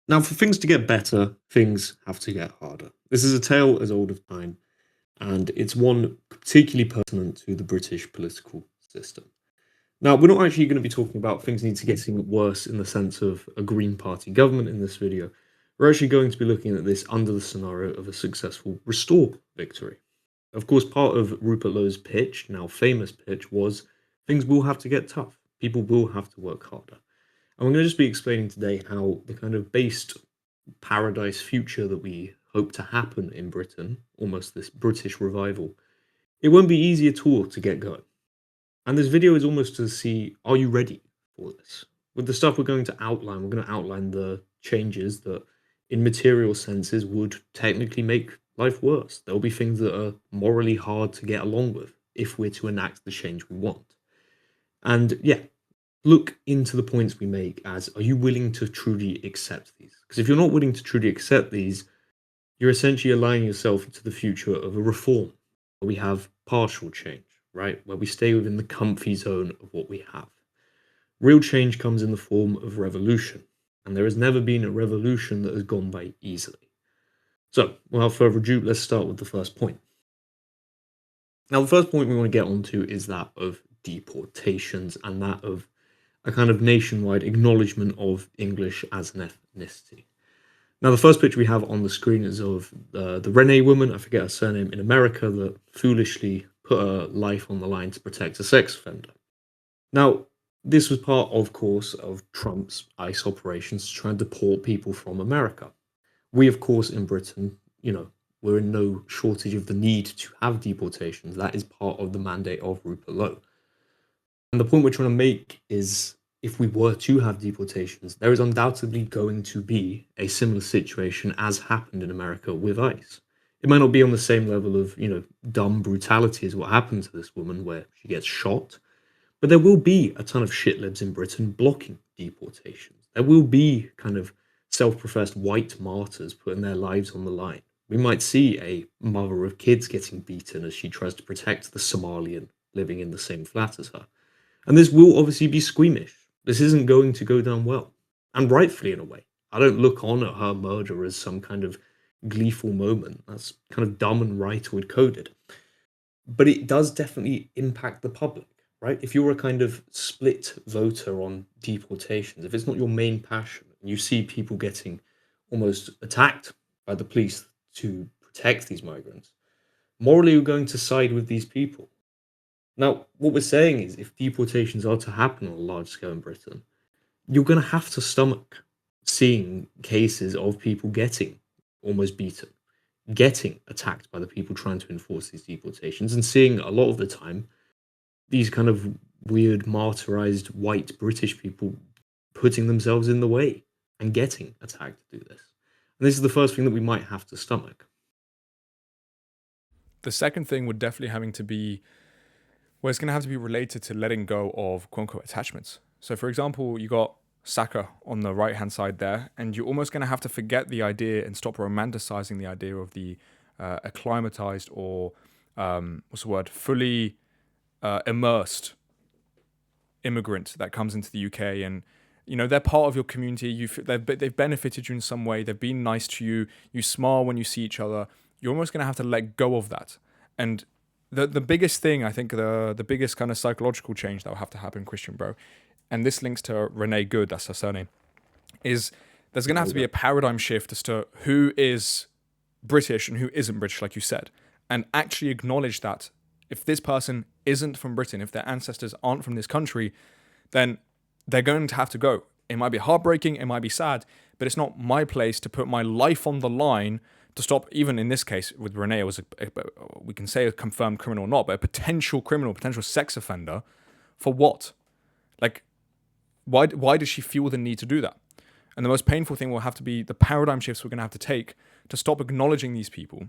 Now, for things to get better, things have to get harder. This is a tale as old as time, and it's one particularly pertinent to the British political system. Now, we're not actually going to be talking about things need to getting worse in the sense of a Green Party government in this video. We're actually going to be looking at this under the scenario of a successful Restore victory. Of course, part of Rupert Lowe's pitch, now famous pitch, was things will have to get tough. People will have to work harder. And we're going to just be explaining today how the kind of based paradise future that we hope to happen in Britain, almost this British revival, it won't be easy at all to get going. And this video is almost to see, are you ready for this? With the stuff we're going to outline, we're going to outline the changes that, in material senses, would technically make life worse. There'll be things that are morally hard to get along with if we're to enact the change we want. And yeah, look into the points we make as, are you willing to truly accept these? Because if you're not willing to truly accept these, you're essentially aligning yourself into the future of a reform where we have partial change, right? Where we stay within the comfy zone of what we have. Real change comes in the form of revolution, and there has never been a revolution that has gone by easily. So, without further ado, let's start with the first point. Now, the first point we want to get onto is that of deportations and that of a kind of nationwide acknowledgement of English as an ethnicity. Now, the first picture we have on the screen is of the Renee woman, I forget her surname, in America that foolishly put her life on the line to protect a sex offender. Now, this was part, of course, of Trump's ICE operations to try and deport people from America. We, of course, in Britain, we're in no shortage of the need to have deportations. That is part of the mandate of Rupert Lowe. And the point we're trying to make is if we were to have deportations, there is undoubtedly going to be a similar situation as happened in America with ICE. It might not be on the same level of, dumb brutality as what happened to this woman where she gets shot, but there will be a ton of shitlibs in Britain blocking deportations. There will be kind of self-professed white martyrs putting their lives on the line. We might see a mother of kids getting beaten as she tries to protect the Somalian living in the same flat as her. And this will obviously be squeamish. This isn't going to go down well. And rightfully, in a way. I don't look on at her murder as some kind of gleeful moment. That's kind of dumb and rightoid coded. But it does definitely impact the public, right? If you're a kind of split voter on deportations, if it's not your main passion, and you see people getting almost attacked by the police to protect these migrants, morally you're going to side with these people. Now, what we're saying is if deportations are to happen on a large scale in Britain, you're going to have to stomach seeing cases of people getting almost beaten, getting attacked by the people trying to enforce these deportations, and seeing a lot of the time these kind of weird martyrized white British people putting themselves in the way and getting attacked to do this. And this is the first thing that we might have to stomach. The second thing would definitely having to be, well, it's going to have to be related to letting go of quote unquote attachments. So, for example, you got Saka on the right hand side there, and you're almost going to have to forget the idea and stop romanticizing the idea of the acclimatized or fully immersed immigrant that comes into the UK, and they're part of your community. They've benefited you in some way. They've been nice to you. You smile when you see each other. You're almost going to have to let go of that. And the biggest thing, I think, the biggest kind of psychological change that will have to happen, Christian bro, and this links to Renee Good, that's her surname, is there's going to have to be a paradigm shift as to who is British and who isn't British, like you said, and actually acknowledge that if this person isn't from Britain, if their ancestors aren't from this country, then they're going to have to go. It might be heartbreaking, it might be sad, but it's not my place to put my life on the line to stop, even in this case with Renee, it was we can say a confirmed criminal or not, but a potential criminal, potential sex offender, for what? Like, why does she feel the need to do that? And the most painful thing will have to be the paradigm shifts we're going to have to take to stop acknowledging these people.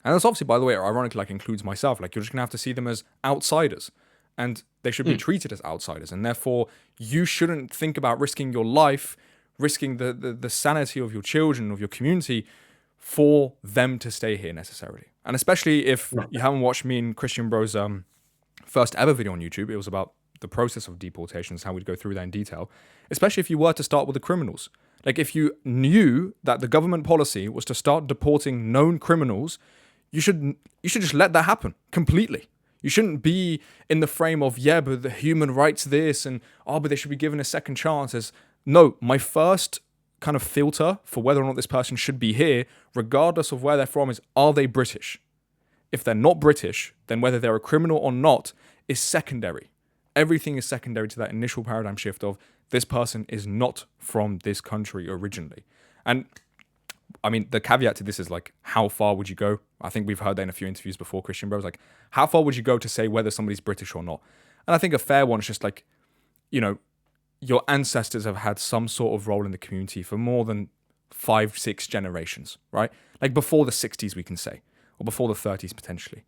And that's obviously, by the way, ironically, includes myself. Like, you're just going to have to see them as outsiders, and they should be treated as outsiders. And therefore, you shouldn't think about risking your life, risking the sanity of your children, of your community, for them to stay here necessarily. And especially if you haven't watched me and Christian Bro's first ever video on YouTube, it was about the process of deportations, how we'd go through that in detail. Especially if you were to start with the criminals. Like, if you knew that the government policy was to start deporting known criminals, you should just let that happen completely. You shouldn't be in the frame of, yeah, but the human rights this, and oh, but they should be given a second chance. As no, my first kind of filter for whether or not this person should be here, regardless of where they're from, is, are they British? If they're not British, then whether they're a criminal or not is secondary. Everything is secondary to that initial paradigm shift of, this person is not from this country originally. And I mean, the caveat to this is like, how far would you go? I think we've heard that in a few interviews before, Christian Bro. It's like, how far would you go to say whether somebody's British or not? And I think a fair one is just like, you know, your ancestors have had some sort of role in the community for more than 5-6 generations, right? Like before the 60s, we can say, or before the 30s potentially.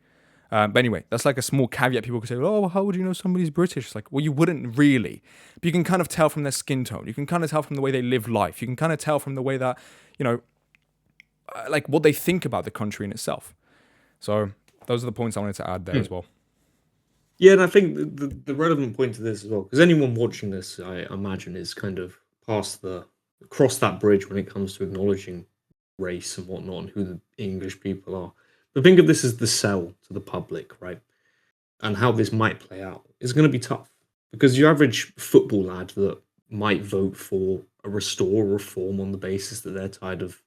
But anyway, that's like a small caveat. People could say, oh, well, how would you know somebody's British? It's like, well, you wouldn't really. But you can kind of tell from their skin tone. You can kind of tell from the way they live life. You can kind of tell from the way that, you know, like what they think about the country in itself. So those are the points I wanted to add there as well. Yeah, and I think the relevant point to this as well, because anyone watching this, I imagine, is kind of across that bridge when it comes to acknowledging race and whatnot and who the English people are. But think of this as the sell to the public, right? And how this might play out. It's going to be tough because your average football lad that might vote for a restore or reform on the basis that they're tired of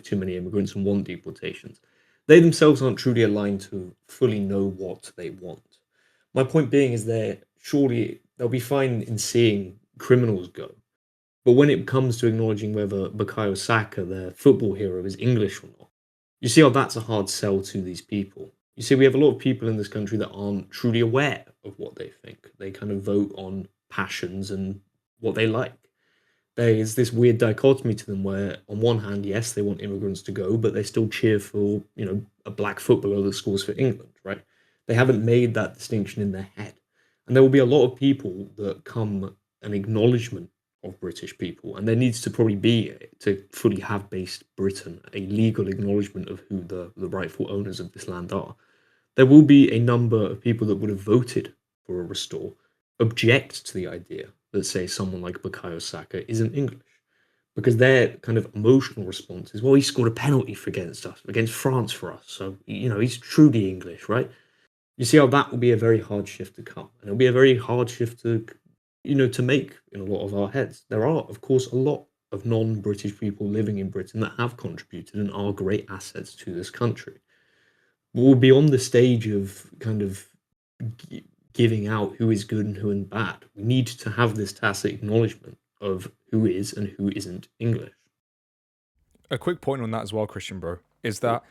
too many immigrants and want deportations, they themselves aren't truly aligned to fully know what they want. My point being is they'll be fine in seeing criminals go. But when it comes to acknowledging whether Bukayo Saka, their football hero, is English or not, you see how that's a hard sell to these people. You see, we have a lot of people in this country that aren't truly aware of what they think. They kind of vote on passions and what they like. There is this weird dichotomy to them where, on one hand, yes, they want immigrants to go, but they still cheer for, a black footballer that scores for England, right? They haven't made that distinction in their head. And there will be a lot of people that come an acknowledgement of British people, and there needs to probably be, to fully have based Britain, a legal acknowledgement of who the rightful owners of this land are. There will be a number of people that would have voted for a restore, object to the idea that, say, someone like Bukayo Saka isn't English, because their kind of emotional response is, well, he scored a penalty against France for us, so he's truly English, right? You see how that will be a very hard shift to come, and it'll be a very hard shift to make in a lot of our heads. There are, of course, a lot of non-British people living in Britain that have contributed and are great assets to this country. But we're beyond the stage of kind of giving out who is good and who is bad. We need to have this tacit acknowledgement of who is and who isn't English. A quick point on that as well, Christian Bro, is that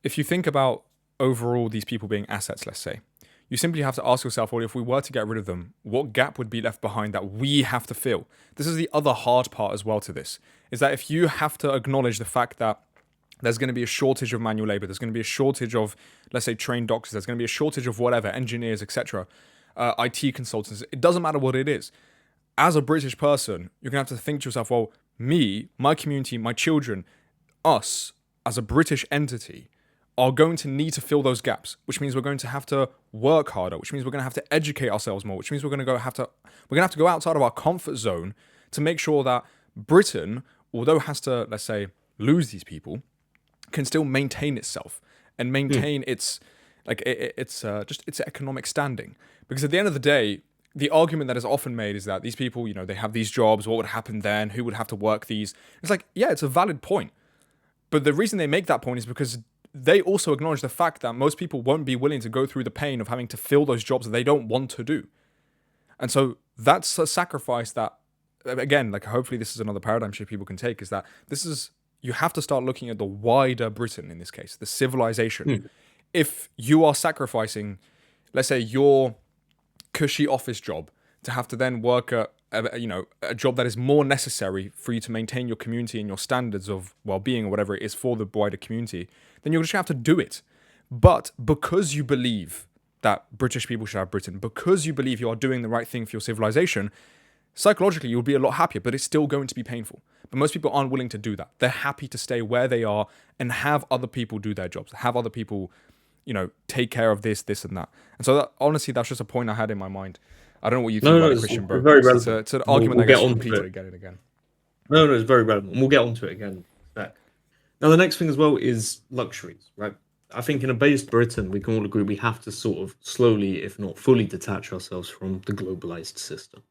if you think about overall these people being assets, let's say, you simply have to ask yourself, well, if we were to get rid of them, what gap would be left behind that we have to fill? This is the other hard part as well to this, is that if you have to acknowledge the fact that there's going to be a shortage of manual labor, there's going to be a shortage of, let's say, trained doctors, there's going to be a shortage of whatever, engineers, etc., IT consultants, it doesn't matter what it is. As a British person, you're going to have to think to yourself, well, me, my community, my children, us, as a British entity, are going to need to fill those gaps, which means we're going to have to work harder, which means we're going to have to educate ourselves more, which means we're going to have to go outside of our comfort zone to make sure that Britain, although it has to, let's say, lose these people, can still maintain itself and maintain its economic standing. Because at the end of the day, the argument that is often made is that these people, they have these jobs, what would happen then? Who would have to work these? It's like, yeah, it's a valid point. But the reason they make that point is because they also acknowledge the fact that most people won't be willing to go through the pain of having to fill those jobs that they don't want to do. And so that's a sacrifice that, again, like hopefully this is another paradigm shift people can take, is that you have to start looking at the wider Britain in this case, the civilization. If you are sacrificing, let's say, your cushy office job to have to then work at a job that is more necessary for you to maintain your community and your standards of well-being or whatever it is for the wider community, then you're just going to have to do it. But because you believe that British people should have Britain, because you believe you are doing the right thing for your civilization, psychologically you'll be a lot happier, but it's still going to be painful. But most people aren't willing to do that. They're happy to stay where they are and have other people do their jobs, have other people, take care of this and that. And so honestly, that's just a point I had in my mind. I don't know what you think No, about no, it, it's Christian, bro. very It's relevant. an We'll, argument we'll that get gets onto repeated it. again and again. No, no, it's very relevant, and we'll get onto it again in a sec. Now, the next thing as well is luxuries, right? I think in a based Britain, we can all agree we have to sort of slowly, if not fully, detach ourselves from the globalized system.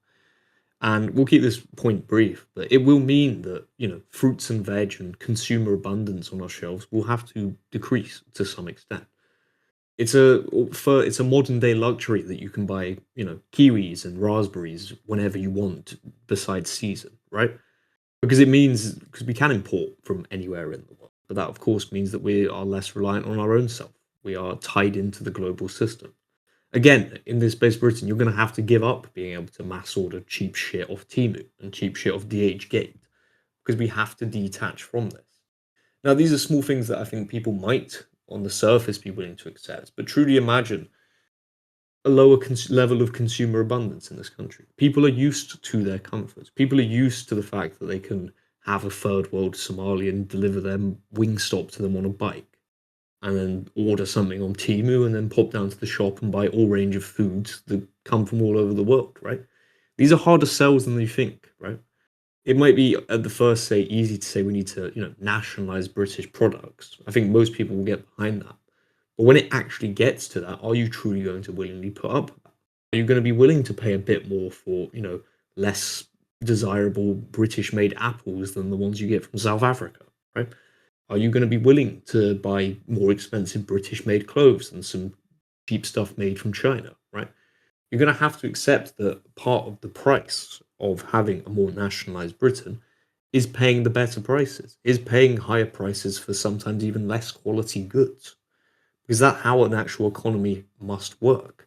And we'll keep this point brief, but it will mean that, fruits and veg and consumer abundance on our shelves will have to decrease to some extent. It's a modern day luxury that you can buy, kiwis and raspberries whenever you want, besides season, right? Because we can import from anywhere in the world, but that of course means that we are less reliant on our own self. We are tied into the global system. Again, in this base Britain, you're going to have to give up being able to mass order cheap shit off Timu and cheap shit off DHgate because we have to detach from this. Now, these are small things that I think people might, on the surface, be willing to accept, but truly imagine a lower level of consumer abundance in this country. People are used to their comforts. People are used to the fact that they can have a third world Somalian deliver their Wingstop to them on a bike, and then order something on Temu, and then pop down to the shop and buy all range of foods that come from all over the world. Right? These are harder sells than you think. Right? It might be at the first say easy to say we need to nationalize British products. I think most people will get behind that. But when it actually gets to that, are you truly going to willingly put up? Are you going to be willing to pay a bit more for, less desirable British-made apples than the ones you get from South Africa, right? Are you going to be willing to buy more expensive British-made clothes than some cheap stuff made from China, right? You're going to have to accept that part of the price of having a more nationalized Britain is paying the better prices, is paying higher prices for sometimes even less quality goods. Is that how an actual economy must work?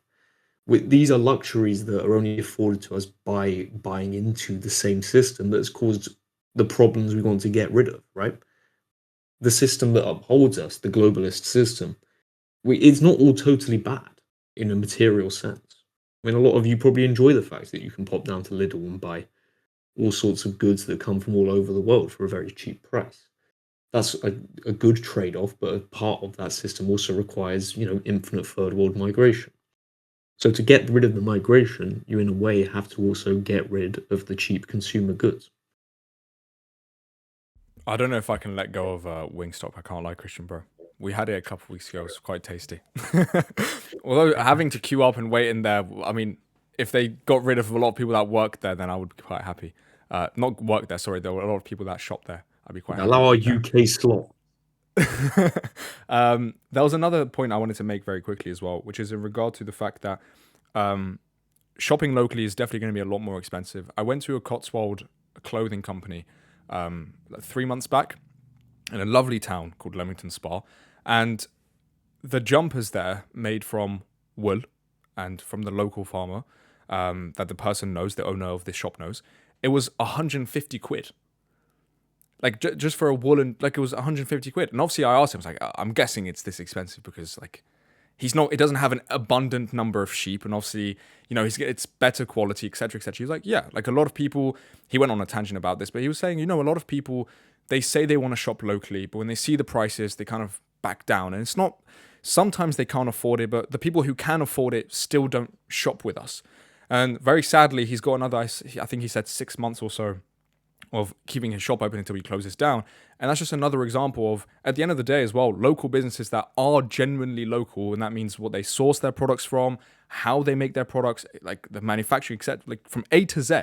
These are luxuries that are only afforded to us by buying into the same system that has caused the problems we want to get rid of, right? The system that upholds us, the globalist system, it's not all totally bad in a material sense. I mean, a lot of you probably enjoy the fact that you can pop down to Lidl and buy all sorts of goods that come from all over the world for a very cheap price. That's a good trade-off, but a part of that system also requires, infinite third world migration. So to get rid of the migration, you in a way have to also get rid of the cheap consumer goods. I don't know if I can let go of Wingstop. I can't lie, Christian, bro. We had it a couple of weeks ago. It was quite tasty. Although having to queue up and wait in there, I mean, if they got rid of a lot of people that worked there, then I would be quite happy. Not work there, sorry. There were a lot of people that shop there. I'd be quite happy. Allow our with that. UK slot. There was another point I wanted to make very quickly as well, which is in regard to the fact that shopping locally is definitely going to be a lot more expensive. I went to a Cotswold clothing company 3 months back in a lovely town called Leamington Spa, and the jumpers there made from wool and from the local farmer that the person knows, the owner of this shop knows, it was 150 quid. Like, just for a woolen, like, it was 150 quid. And obviously I asked him, I was like, I'm guessing it's this expensive because, like, it doesn't have an abundant number of sheep, and obviously, it's better quality, etc., etc. He was like, yeah, like a lot of people, he went on a tangent about this, but he was saying, a lot of people, they say they want to shop locally, but when they see the prices, they kind of back down. And it's not, sometimes they can't afford it, but the people who can afford it still don't shop with us. And very sadly, he's got another, I think he said 6 months or so of keeping his shop open until he closes down. And that's just another example of, at the end of the day as well, local businesses that are genuinely local, and that means what they source their products from, how they make their products, like the manufacturing, etc., like from A to Z,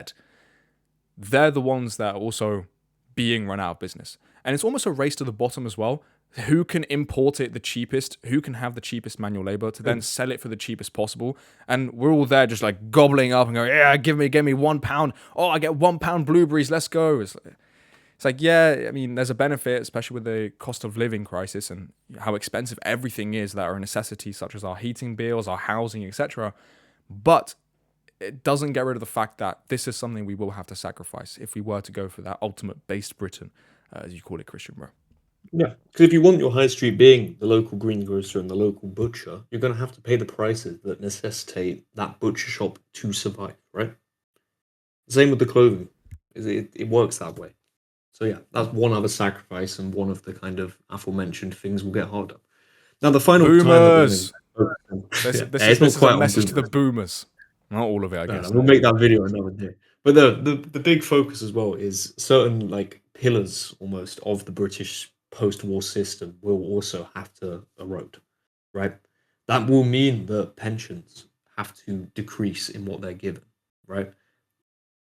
they're the ones that are also being run out of business. And it's almost a race to the bottom as well. Who can import it the cheapest? Who can have the cheapest manual labor to then sell it for the cheapest possible? And we're all there just like gobbling up and going, yeah, give me £1. Oh, I get £1 blueberries. Let's go. It's like, yeah, I mean, there's a benefit, especially with the cost of living crisis and how expensive everything is that are a necessity, such as our heating bills, our housing, etc. But it doesn't get rid of the fact that this is something we will have to sacrifice if we were to go for that ultimate based Britain, as you call it, Christian, bro. Yeah, because if you want your high street being the local greengrocer and the local butcher, you're going to have to pay the prices that necessitate that butcher shop to survive, right? Same with the clothing. It works that way. So yeah, that's one other sacrifice and one of the kind of aforementioned things will get harder. Now the final Boomers! time that This is a message to the boomers. Not all of it, I guess. We'll make that video another day. But the big focus as well is certain like pillars almost of the British post-war system will also have to erode, right? That will mean that pensions have to decrease in what they're given, right?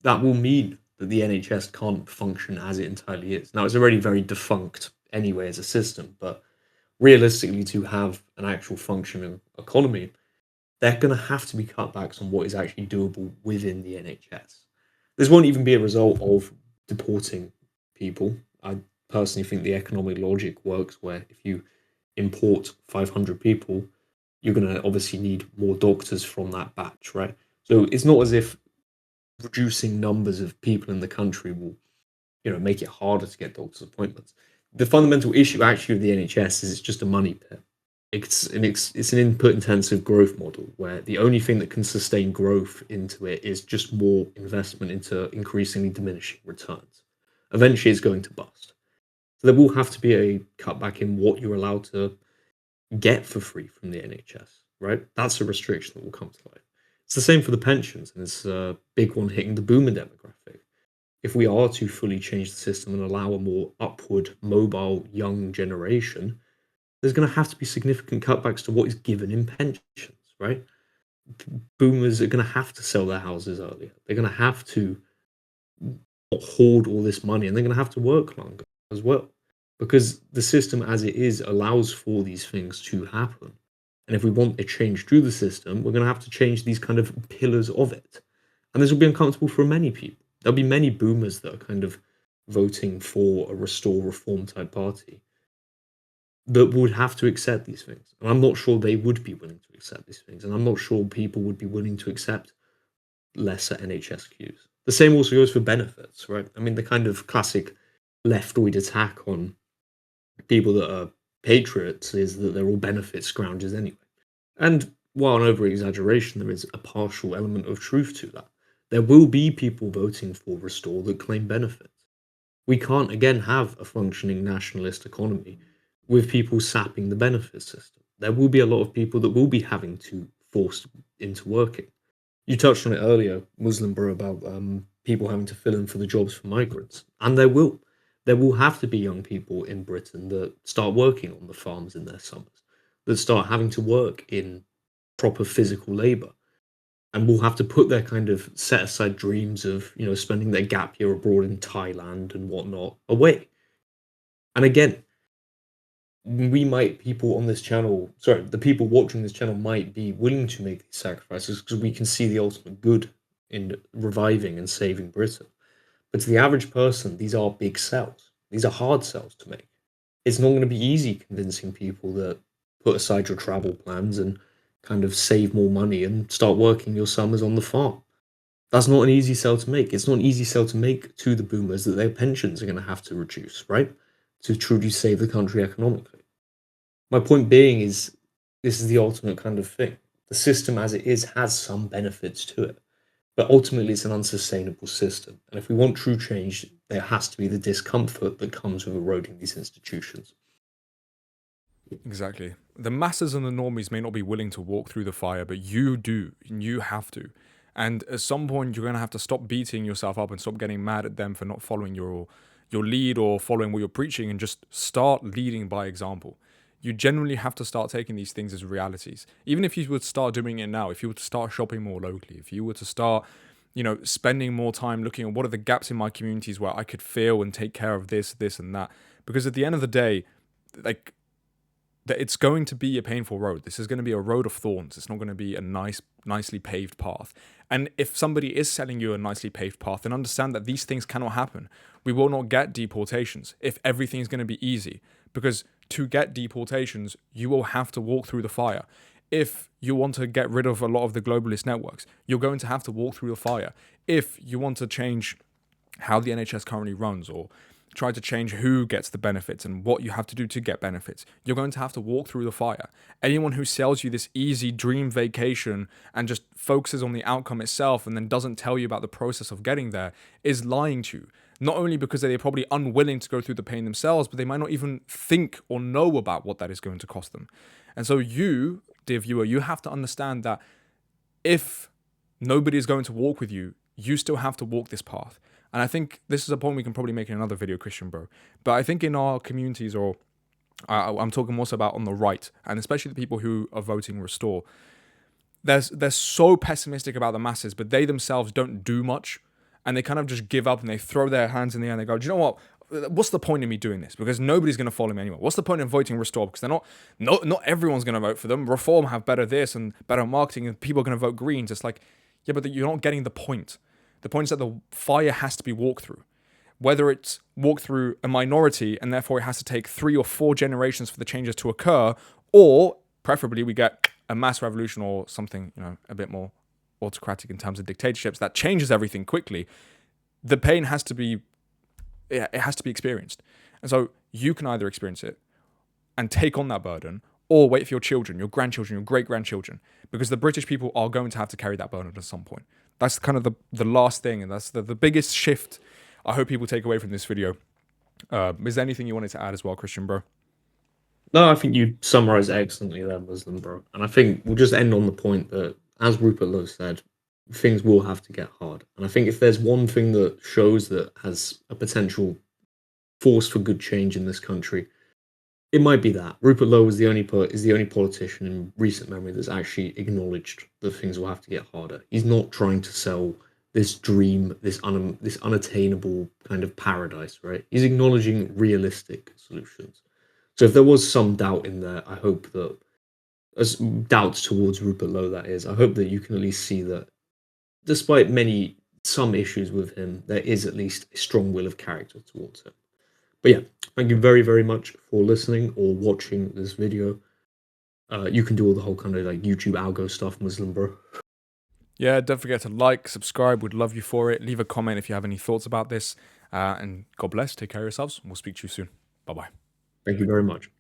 That will mean that the NHS can't function as it entirely is. Now, it's already very defunct anyway as a system, but realistically, to have an actual functioning economy, they're going to have to be cutbacks on what is actually doable within the NHS. This won't even be a result of deporting people. I personally think the economic logic works where if you import 500 people, you're going to obviously need more doctors from that batch, right? So it's not as if reducing numbers of people in the country will, make it harder to get doctor's appointments. The fundamental issue actually of the NHS is it's just a money pit. It's an input intensive growth model where the only thing that can sustain growth into it is just more investment into increasingly diminishing returns. Eventually, it's going to bust. So there will have to be a cutback in what you're allowed to get for free from the NHS, right? That's a restriction that will come to life. It's the same for the pensions, and it's a big one hitting the boomer demographic. If we are to fully change the system and allow a more upward, mobile, young generation, there's going to have to be significant cutbacks to what is given in pensions, right? Boomers are going to have to sell their houses earlier. They're going to have to hoard all this money, and they're going to have to work longer as well, because the system as it is allows for these things to happen. And if we want a change through the system, we're going to have to change these kind of pillars of it. And this will be uncomfortable for many people. There'll be many boomers that are kind of voting for a restore reform type party that would have to accept these things. And I'm not sure they would be willing to accept these things. And I'm not sure people would be willing to accept lesser NHS queues. The same also goes for benefits, right? I mean, the kind of classic leftoid attack on people that are patriots is that they're all benefit scroungers anyway. And while an over exaggeration, there is a partial element of truth to that. There will be people voting for Restore that claim benefits. We can't, again, have a functioning nationalist economy with people sapping the benefit system. There will be a lot of people that will be having to force into working. You touched on it earlier, Muslim bro, about people having to fill in for the jobs for migrants. And there will. There will have to be young people in Britain that start working on the farms in their summers, that start having to work in proper physical labour, and will have to put their kind of set aside dreams of, spending their gap year abroad in Thailand and whatnot away. And again, the people watching this channel might be willing to make these sacrifices because we can see the ultimate good in reviving and saving Britain. But to the average person, these are big sells. These are hard sells to make. It's not going to be easy convincing people that put aside your travel plans and kind of save more money and start working your summers on the farm. That's not an easy sell to make. It's not an easy sell to make to the boomers that their pensions are going to have to reduce, right? To truly save the country economically. My point being is this is the ultimate kind of thing. The system as it is has some benefits to it, but ultimately it's an unsustainable system. And if we want true change, there has to be the discomfort that comes with eroding these institutions. Exactly. The masses and the normies may not be willing to walk through the fire, but you do, and you have to. And at some point, you're going to have to stop beating yourself up and stop getting mad at them for not following your lead or following what you're preaching, and just start leading by example. You genuinely have to start taking these things as realities. Even if you would start doing it now, if you were to start shopping more locally, if you were to start, spending more time looking at what are the gaps in my communities where I could feel and take care of this, and that. Because at the end of the day, it's going to be a painful road. This is going to be a road of thorns. It's not going to be a nicely paved path. And if somebody is selling you a nicely paved path, then understand that these things cannot happen. We will not get deportations if everything is going to be easy. Because to get deportations, you will have to walk through the fire. If you want to get rid of a lot of the globalist networks, you're going to have to walk through the fire. If you want to change how the NHS currently runs, or try to change who gets the benefits and what you have to do to get benefits, you're going to have to walk through the fire. Anyone who sells you this easy dream vacation and just focuses on the outcome itself and then doesn't tell you about the process of getting there is lying to you. Not only because they're probably unwilling to go through the pain themselves, but they might not even think or know about what that is going to cost them. And so you, dear viewer, you have to understand that if nobody is going to walk with you. You still have to walk this path. And I think this is a point we can probably make in another video, Christian bro. But I think in our communities, or I'm talking more so about on the right, and especially the people who are voting Restore, they're so pessimistic about the masses, but they themselves don't do much, and they kind of just give up and they throw their hands in the air and they go, do you know what? What's the point in me doing this? Because nobody's going to follow me anymore. What's the point in voting Restore? Because not everyone's going to vote for them. Reform have better this and better marketing, and people are going to vote Greens. It's like, yeah, but you're not getting the point. The point is that the fire has to be walked through. Whether it's walked through a minority and therefore it has to take 3 or 4 generations for the changes to occur, or preferably we get a mass revolution or something, a bit more autocratic in terms of dictatorships that changes everything quickly. The pain has to be, it has to be experienced. And so you can either experience it and take on that burden, or wait for your children, your grandchildren, your great-grandchildren, because the British people are going to have to carry that burden at some point. That's kind of the last thing, and that's the biggest shift I hope people take away from this video. Is there anything you wanted to add as well, Christian, bro? No, I think you summarized excellently there, Muslim bro. And I think we'll just end on the point that, as Rupert Lowe said, things will have to get hard. And I think if there's one thing that shows that has a potential force for good change in this country, it might be that. Rupert Lowe is the only politician in recent memory that's actually acknowledged that things will have to get harder. He's not trying to sell this dream, this unattainable kind of paradise, right? He's acknowledging realistic solutions. So if there was some doubt in there, I hope that, as doubts towards Rupert Lowe, that is, I hope that you can at least see that despite some issues with him, there is at least a strong will of character towards him. But yeah, thank you very, very much for listening or watching this video. You can do all the whole kind of like YouTube algo stuff, Muslim bro. Yeah, don't forget to like, subscribe. We'd love you for it. Leave a comment if you have any thoughts about this. And God bless. Take care of yourselves. We'll speak to you soon. Bye-bye. Thank you very much.